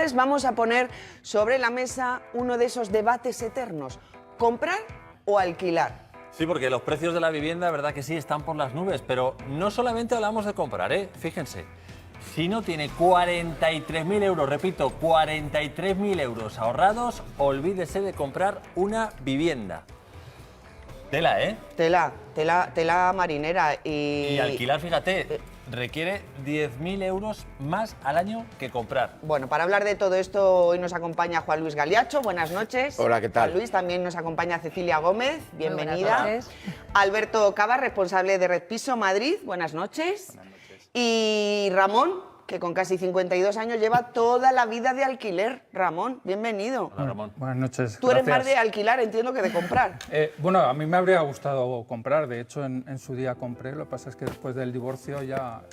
entonces vamos a poner sobre la mesa uno de esos debates eternos. ¿Comprar o alquilar? Sí, porque los precios de la vivienda, verdad que sí, están por las nubes, pero no solamente hablamos de comprar, fíjense. Si no tiene 43.000 euros, repito, 43.000 euros ahorrados, olvídese de comprar una vivienda. Tela, ¿eh? Tela marinera. Y alquilar, fíjate, requiere 10.000 euros más al año que comprar. Bueno, para hablar de todo esto hoy nos acompaña Juan Luis Galiacho. Buenas noches. Hola, ¿qué tal? Juan Luis, también nos acompaña Cecilia Gómez. Bienvenida. Buenas noches. Alberto Cava, responsable de Red Piso Madrid. Buenas noches. Buenas noches. Y Ramón, que con casi 52 años lleva toda la vida de alquiler. Ramón, bienvenido. Hola, Ramón. Buenas noches. Tú eres más de alquilar, entiendo, que de comprar. Bueno, a mí me habría gustado comprar. De hecho, en su día compré. Lo que pasa es que después del divorcio ya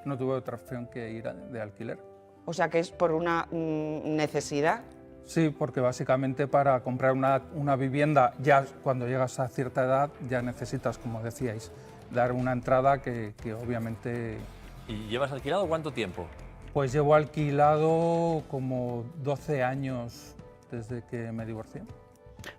no tuve otra opción que ir de alquiler. O sea, que es por una necesidad. Sí, porque básicamente para comprar una vivienda, ya cuando llegas a cierta edad, ya necesitas, como decíais, dar una entrada que obviamente... ¿Y llevas alquilado cuánto tiempo? Pues llevo alquilado como 12 años desde que me divorcié.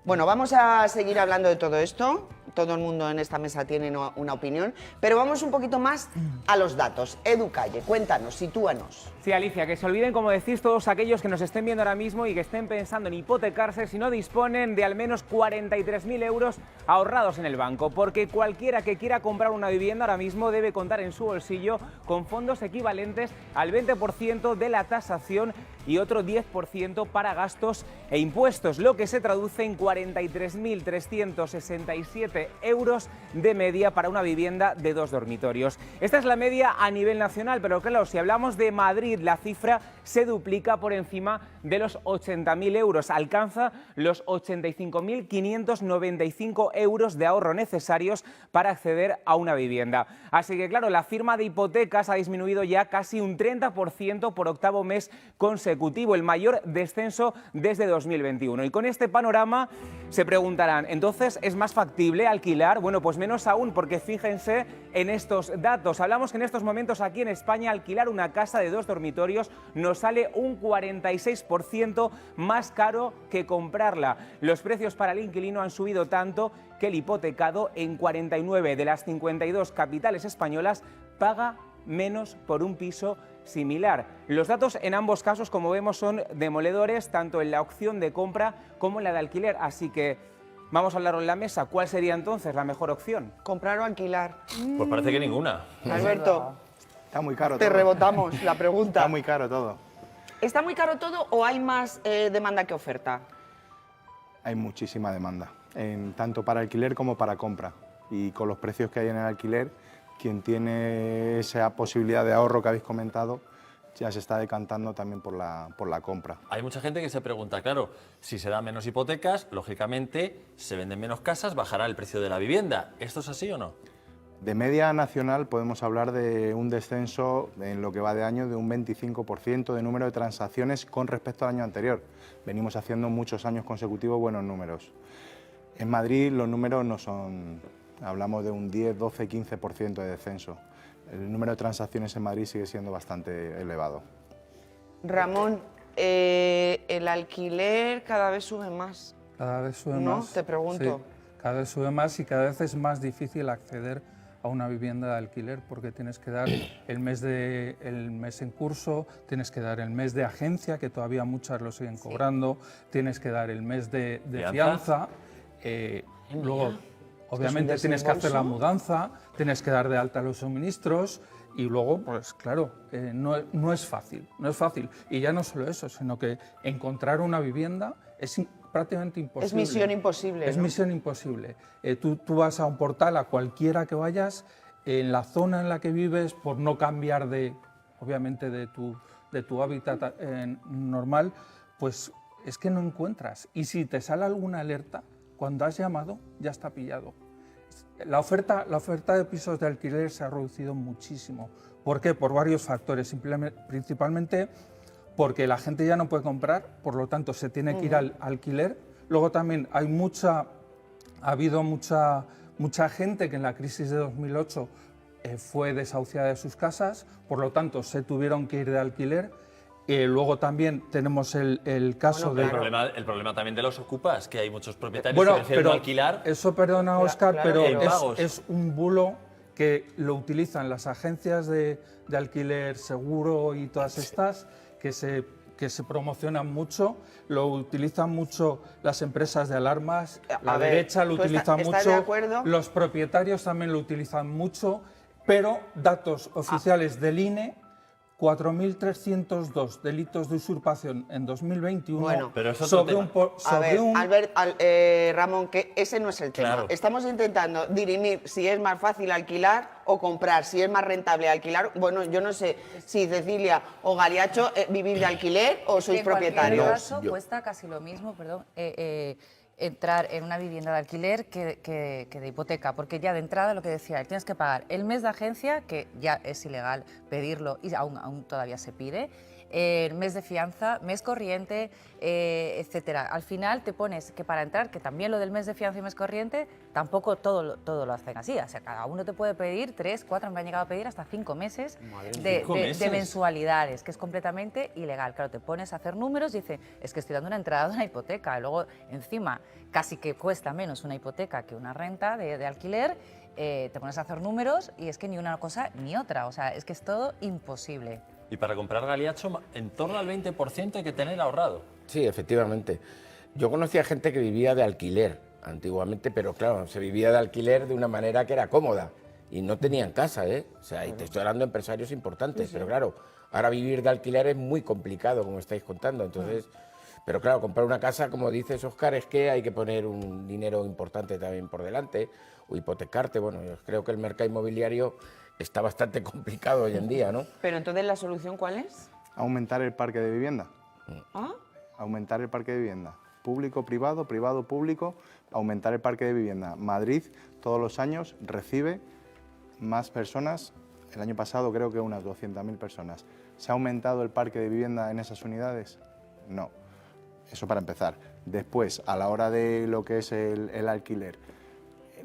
Bueno, vamos a seguir hablando de todo esto. Todo el mundo en esta mesa tiene una opinión, pero vamos un poquito más a los datos. Edu Calle, cuéntanos, sitúanos. Sí, Alicia, que se olviden, como decís, todos aquellos que nos estén viendo ahora mismo y que estén pensando en hipotecarse si no disponen de al menos 43.000 euros ahorrados en el banco, porque cualquiera que quiera comprar una vivienda ahora mismo debe contar en su bolsillo con fondos equivalentes al 20% de la tasación y otro 10% para gastos e impuestos, lo que se traduce en 43.367 euros de media para una vivienda de 2 dormitorios. Esta es la media a nivel nacional, pero claro, si hablamos de Madrid, la cifra se duplica por encima de los 80.000 euros, alcanza los 85.595 euros de ahorro necesarios para acceder a una vivienda. Así que claro, la firma de hipotecas ha disminuido ya casi un 30% por octavo mes consecutivo, el mayor descenso desde 2021. Y con este panorama se preguntarán, ¿entonces es más factible alquilar? Bueno, pues menos aún, porque fíjense en estos datos. Hablamos que en estos momentos aquí en España alquilar una casa de 2 dormitorios nos sale un 46% más caro que comprarla. Los precios para el inquilino han subido tanto que el hipotecado en 49 de las 52 capitales españolas paga menos por un piso similar. Los datos en ambos casos, como vemos, son demoledores, tanto en la opción de compra como en la de alquiler. Así que vamos a hablarlo en la mesa. ¿Cuál sería entonces la mejor opción? ¿Comprar o alquilar? Pues parece que ninguna. Alberto, Está muy caro te todo. rebotamos la pregunta. Está muy caro todo. ¿Está muy caro todo o hay más demanda que oferta? Hay muchísima demanda, tanto para alquiler como para compra. Y con los precios que hay en el alquiler, quien tiene esa posibilidad de ahorro que habéis comentado, ya se está decantando también por la compra. Hay mucha gente que se pregunta, claro, si se dan menos hipotecas, lógicamente se venden menos casas, bajará el precio de la vivienda. ¿Esto es así o no? De media nacional podemos hablar de un descenso en lo que va de año de un 25% de número de transacciones con respecto al año anterior. Venimos haciendo muchos años consecutivos buenos números. En Madrid los números no son, hablamos de un 10, 12, 15% de descenso. El número de transacciones en Madrid sigue siendo bastante elevado. Ramón, el alquiler cada vez sube más. Cada vez sube ¿No? más. Te pregunto. Sí, cada vez sube más y cada vez es más difícil acceder a una vivienda de alquiler porque tienes que dar el mes en curso, tienes que dar el mes de agencia, que todavía muchas lo siguen cobrando, tienes que dar el mes de fianza, luego obviamente tienes que hacer la mudanza, tienes que dar de alta los suministros y luego, pues claro, no es fácil. Y ya no solo eso, sino que encontrar una vivienda es prácticamente imposible. Es misión imposible. Es ¿no? misión imposible. Tú vas a un portal, a cualquiera que vayas, en la zona en la que vives, por no cambiar obviamente de tu hábitat normal, pues es que no encuentras. Y si te sale alguna alerta, cuando has llamado ya está pillado. La oferta de pisos de alquiler se ha reducido muchísimo. ¿Por qué? Por varios factores, principalmente porque la gente ya no puede comprar, por lo tanto se tiene que ir al alquiler. Luego también ha habido mucha gente que en la crisis de 2008 fue desahuciada de sus casas, por lo tanto se tuvieron que ir de alquiler. Luego también tenemos el caso Bueno, de... claro. El problema también de los ocupas, que hay muchos propietarios Bueno, que prefieren pero alquilar. eso, perdona, Óscar, claro, pero pero- Pagos. es un bulo que lo utilizan las agencias de alquiler seguro y todas estas, que se promocionan mucho, lo utilizan mucho las empresas de alarmas, la A ver, derecha lo ¿tú utiliza estás de mucho, acuerdo? los propietarios también lo utilizan mucho, pero datos oficiales del INE, 4.302 delitos de usurpación en 2021 Bueno. Pero es otro sobre tema. A ver, un... Ramón, que ese no es el tema. Claro. Estamos intentando dirimir si es más fácil alquilar o comprar, si es más rentable alquilar. Bueno, yo no sé si Cecilia o Galiacho vivir de alquiler o sois En cualquier propietarios. caso, cuesta casi lo mismo, perdón, entrar en una vivienda de alquiler que de hipoteca, porque ya de entrada lo que decía él, tienes que pagar el mes de agencia, que ya es ilegal pedirlo y aún todavía se pide, el mes de fianza, mes corriente, etcétera. Al final te pones que para entrar, que también lo del mes de fianza y mes corriente, tampoco todo lo hacen así. O sea, cada uno te puede pedir 3, 4, me han llegado a pedir hasta 5 meses de mensualidades, que es completamente ilegal. Claro, te pones a hacer números y dices, es que estoy dando una entrada de una hipoteca. Y luego, encima, casi que cuesta menos una hipoteca que una renta de alquiler. Te pones a hacer números y es que ni una cosa ni otra. O sea, es que es todo imposible. Y para comprar Galiacho, en torno al 20% hay que tener ahorrado. Sí, efectivamente. Yo conocía gente que vivía de alquiler antiguamente, pero claro, se vivía de alquiler de una manera que era cómoda y no tenían casa, ¿eh? O sea, y te estoy hablando de empresarios importantes, pero claro, ahora vivir de alquiler es muy complicado, como estáis contando, entonces... Pero claro, comprar una casa, como dices, Óscar, es que hay que poner un dinero importante también por delante o hipotecarte. Bueno, yo creo que el mercado inmobiliario está bastante complicado hoy en día, ¿no? Pero entonces, ¿la solución cuál es? Aumentar el parque de vivienda. ¿Ah? Aumentar el parque de vivienda. Público, privado, privado, público. Aumentar el parque de vivienda. Madrid todos los años recibe más personas. El año pasado creo que unas 200.000 personas. ¿Se ha aumentado el parque de vivienda en esas unidades? No. Eso para empezar. Después, a la hora de lo que es el alquiler,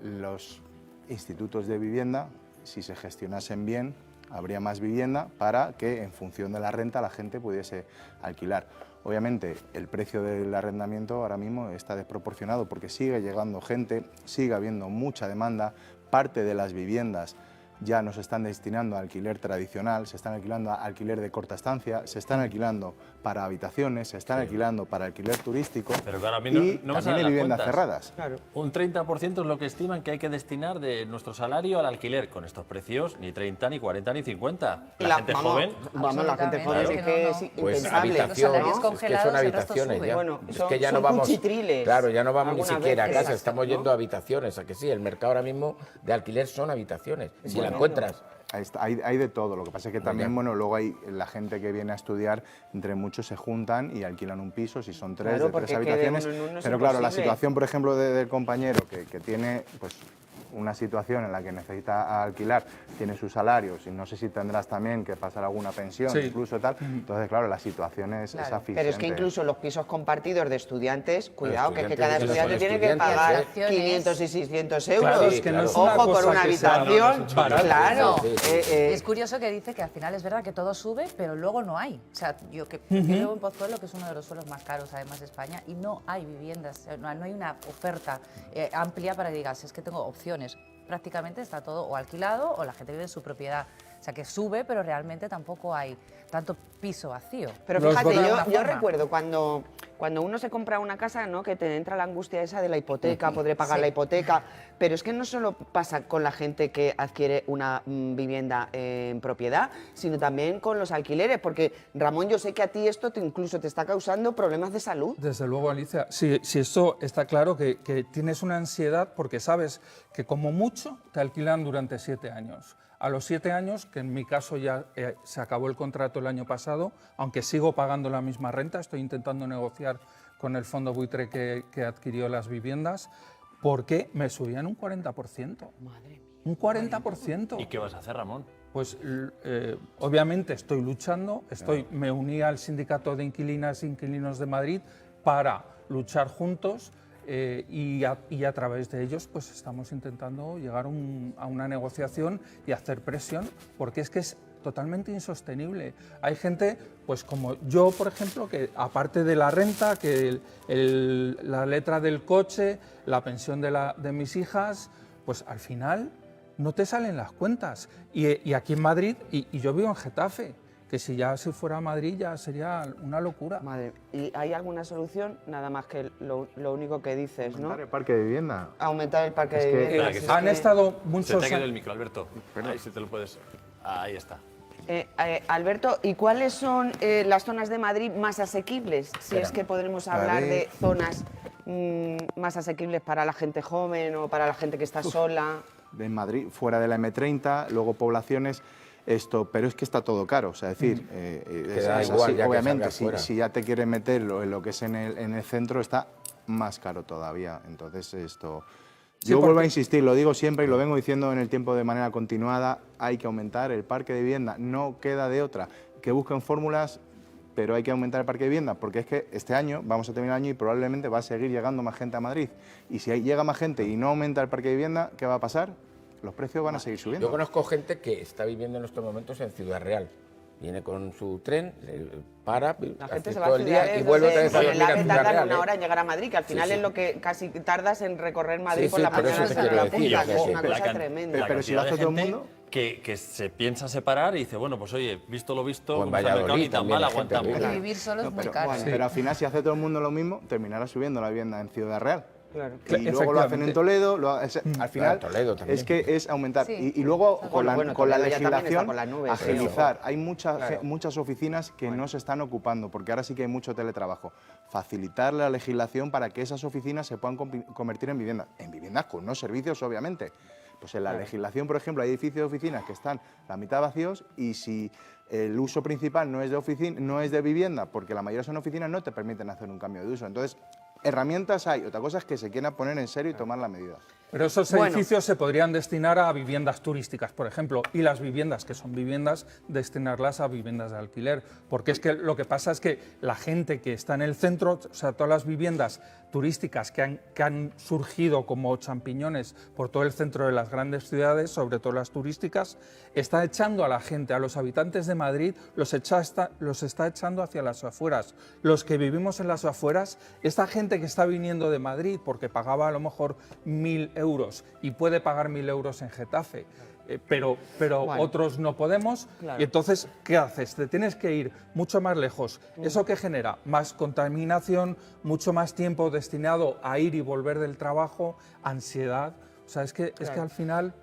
los institutos de vivienda, si se gestionasen bien, habría más vivienda para que en función de la renta la gente pudiese alquilar. Obviamente el precio del arrendamiento ahora mismo está desproporcionado porque sigue llegando gente, sigue habiendo mucha demanda, parte de las viviendas ya no se están destinando a alquiler tradicional, se están alquilando a alquiler de corta estancia, se están alquilando para habitaciones, se están alquilando para alquiler turístico Pero claro, a mí y no me también salen hay las viviendas cuentas. cerradas. Claro. Un 30% es lo que estiman que hay que destinar de nuestro salario al alquiler. Con estos precios, ni 30, ni 40, ni 50. La gente joven... Vamos, la gente joven Absolutamente, es que no, es no. Pues impensable. habitación, Los salarios es que congelados, son el resto habitaciones sube. ya. Bueno, es son- que ya son no vamos, cuchitriles claro, ya no vamos ni algunas siquiera a veces, casa, estamos ¿no? yendo a habitaciones, a que sí, el mercado ahora mismo de alquiler son habitaciones, si la Bueno, encuentras. Hay de todo, lo que pasa es que también, bueno, luego hay la gente que viene a estudiar, entre muchos se juntan y alquilan un piso, si son tres, Claro, de porque tres es que de habitaciones. uno en uno es Pero claro, la imposible. situación, por ejemplo, del compañero que tiene pues una situación en la que necesita alquilar, tiene sus salarios y no sé si tendrás también que pasar alguna pensión, Sí. incluso tal. Entonces, claro, la situación es Claro. asfixiante. Pero es que incluso los pisos compartidos de estudiantes, cuidado, que es que cada estudiantes estudiante que tiene que son pagar estudiantes, 500 y 600 euros. Claro, es que no es Ojo, una por cosa una que sea habitación. barata. Claro. Sí, sí. Es curioso que dice que al final es verdad que todo sube, pero luego no hay. O sea, yo vivo en Pozuelo, que es uno de los suelos más caros además de España, y no hay viviendas, no hay una oferta amplia para que digas, es que tengo opciones. Prácticamente está todo o alquilado o la gente vive en su propiedad. O sea, que sube, pero realmente tampoco hay tanto piso vacío. Pero Los fíjate, gobiernos- yo recuerdo cuando uno se compra una casa, ¿no? Que te entra la angustia esa de la hipoteca, podré pagar Sí. la hipoteca, pero es que no solo pasa con la gente que adquiere una vivienda en propiedad, sino también con los alquileres, porque Ramón, yo sé que a ti esto incluso te está causando problemas de salud. Desde luego, Alicia, si eso está claro que tienes una ansiedad porque sabes que como mucho te alquilan durante 7 años. A los 7 años, que en mi caso ya se acabó el contrato el año pasado, aunque sigo pagando la misma renta, estoy intentando negociar con el fondo buitre que adquirió las viviendas, porque me subían un 40%. Madre mía. Un 40%. ¿Y qué vas a hacer, Ramón? Pues obviamente estoy luchando, me uní al Sindicato de Inquilinas e Inquilinos de Madrid para luchar juntos y a través de ellos pues estamos intentando llegar a una negociación y hacer presión, porque es que es totalmente insostenible. Hay gente, pues como yo, por ejemplo, que aparte de la renta, que la letra del coche, la pensión de mis hijas, pues al final no te salen las cuentas. Y aquí en Madrid, y yo vivo en Getafe, que si fuera a Madrid ya sería una locura. Madre, ¿y hay alguna solución? Nada más que lo único que dices, ¿no? Aumentar el parque de vivienda. Aumentar el parque Es de que- vivienda. Espera, que Si se- es Han que- estado Se muchos te ha caído el años. micro, Alberto. Ahí sí te lo puedes... Ahí está. Alberto, ¿y cuáles son las zonas de Madrid más asequibles? Si Espera. es que podremos A hablar ver. de zonas más asequibles para la gente joven o para la gente que está sola. En Madrid, fuera de la M30, luego poblaciones, pero es que está todo caro, o sea, es decir, da igual ya que obviamente, salgas fuera. si ya te quieres meter en lo que es en el centro, está más caro todavía, entonces esto... Sí, Yo vuelvo a porque- insistir, lo digo siempre y lo vengo diciendo en el tiempo de manera continuada, hay que aumentar el parque de vivienda, no queda de otra, que busquen fórmulas, pero hay que aumentar el parque de vivienda, porque es que este año, vamos a terminar el año y probablemente va a seguir llegando más gente a Madrid, y si llega más gente y no aumenta el parque de vivienda, ¿qué va a pasar? Los precios van a seguir subiendo. Yo conozco gente que está viviendo en estos momentos en Ciudad Real. Viene con su tren, para, La gente hace se va todo a el Ciudad día Real, y vuelve otra entonces, vez a en dormir el a AVE Ciudad tardan Real. una hora en llegar a Madrid, que al final Sí, es sí. lo que casi tardas en recorrer Madrid Sí, por sí, la por eso mañana te hasta quiero la decir, punta, o sea, que es sí. una La cosa cantidad- tremenda. Pero si lo hace cantidad de todo el gente mundo... que se piensa separar y dice, bueno, pues oye, visto lo visto, O en como está el mercado, Valladolid ni tan también mal hay gente aguantamos. rica. Y vivir solo es muy Pero, caro. bueno, pero al final, si hace todo el mundo lo mismo, terminará subiendo la vivienda en Ciudad Real. Claro. Y luego lo hacen en Efectivamente. Toledo, al final Toledo también. es que es aumentar. Sí. Y luego con la, Bueno, con la Toledo ya también está legislación con las nubes, agilizar. Hay Claro. muchas oficinas que no se están ocupando, porque ahora sí que hay mucho teletrabajo. Facilitar la legislación para que esas oficinas se puedan convertir en viviendas con unos servicios, obviamente. Pues en la legislación, por ejemplo, hay edificios de oficinas que están la mitad vacíos y si el uso principal no es de vivienda, porque la mayoría son oficinas, no te permiten hacer un cambio de uso. Entonces, herramientas hay, otra cosa es que se quieran poner en serio y tomar la medida. Pero esos Bueno. edificios se podrían destinar a viviendas turísticas, por ejemplo, y las viviendas que son viviendas, destinarlas a viviendas de alquiler. Porque es que lo que pasa es que la gente que está en el centro, o sea, todas las viviendas turísticas que han surgido como champiñones por todo el centro de las grandes ciudades, sobre todo las turísticas, está echando a la gente, a los habitantes de Madrid, los está echando hacia las afueras. Los que vivimos en las afueras, esta gente que está viniendo de Madrid porque pagaba a lo mejor 1.000 euros y puede pagar 1.000 euros en Getafe, pero Bueno. otros no podemos, Claro. y entonces, ¿qué haces? Te tienes que ir mucho más lejos. ¿Eso qué genera? Más contaminación, mucho más tiempo destinado a ir y volver del trabajo, ansiedad. O sea, es que al final...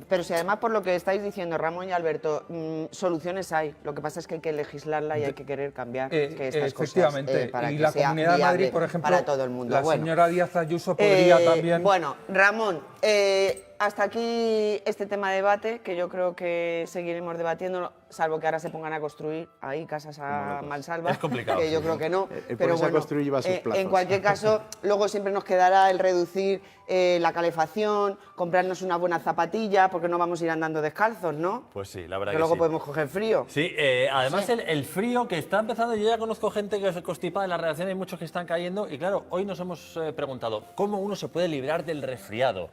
Pero si además por lo que estáis diciendo Ramón y Alberto, soluciones hay. Lo que pasa es que hay que legislarla y hay que querer cambiar que estas efectivamente, cosas para y que la sea Comunidad de viable Madrid, por ejemplo, para todo el mundo. la Bueno, señora Díaz Ayuso podría también... Bueno, Ramón, hasta aquí este tema de debate, que yo creo que seguiremos debatiendo, salvo que ahora se pongan a construir ahí casas a mansalva. Es complicado, Que yo sí. creo que no. El Pero ponerse a bueno, construir lleva sus en plazos. cualquier caso, luego siempre nos quedará el reducir la calefacción, comprarnos una buena zapatilla, porque no vamos a ir andando descalzos, ¿no? Pues sí, la verdad Que que luego sí. podemos coger frío. Sí, además el frío que está empezando, yo ya conozco gente que se constipa en la redacción, hay muchos que están cayendo y claro, hoy nos hemos preguntado cómo uno se puede librar del resfriado.